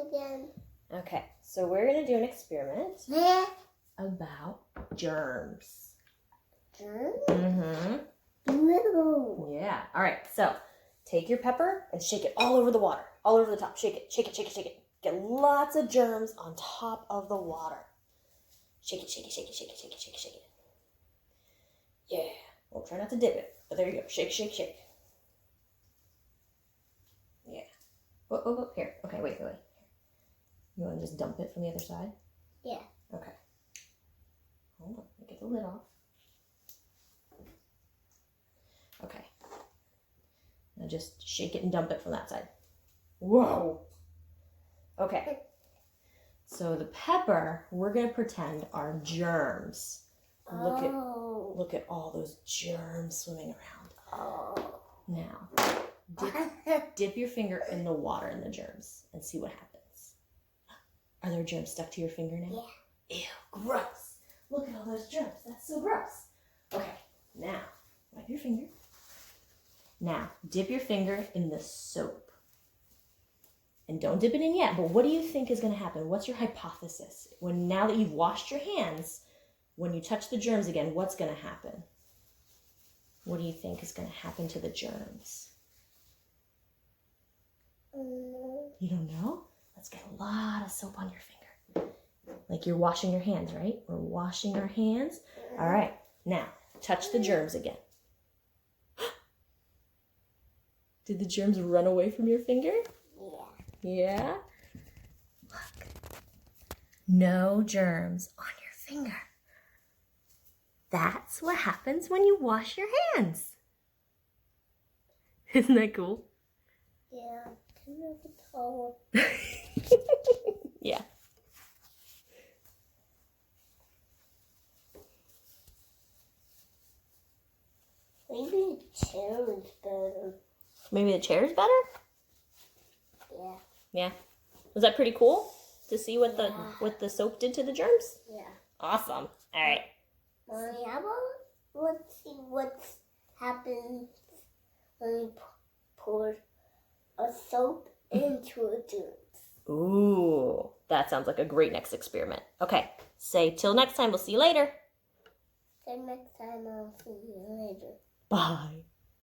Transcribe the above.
again. Okay, so we're going to do an experiment Yeah. about germs. Germs? Mm-hmm. No. Yeah. All right, so take your pepper and shake it all over the water. All over the top. Shake it, shake it, shake it, shake it. Get lots of germs on top of the water. Shake it, shake it, shake it, shake it, shake it, shake it, shake it. Yeah. Well, try not to dip it, but there you go. Shake, shake, shake. Yeah. Oh, here. Okay, wait. You want to just dump it from the other side? Yeah. Okay. Hold on. Let me get the lid off. Okay. Now just shake it and dump it from that side. Whoa. Okay. So the pepper, we're going to pretend are germs. Look at all those germs swimming around. Oh. Now, dip your finger in the water in the germs and see what happens. Are there germs stuck to your finger now? Yeah. Ew, gross. Look at all those germs. That's so gross. Okay, now, wipe your finger. Now, dip your finger in the soap. And don't dip it in yet, but what do you think is going to happen? What's your hypothesis? Now that you've washed your hands, when you touch the germs again, what's going to happen? What do you think is going to happen to the germs? You don't know? Let's get a lot of soap on your finger. Like you're washing your hands, right? We're washing our hands. All right, now touch the germs again. Did the germs run away from your finger? Yeah? Look. No germs on your finger. That's what happens when you wash your hands. Isn't that cool? Yeah. Can you have a towel? Yeah. Maybe the chair is better. Maybe the chair is better? Yeah. Yeah. Was that pretty cool to see what the soap did to the germs? Yeah. Awesome. All right. Mommy, how about let's see what happens when we pour a soap into a germs. Ooh, that sounds like a great next experiment. Okay, say till next time. We'll see you later. Till next time, I'll see you later. Bye.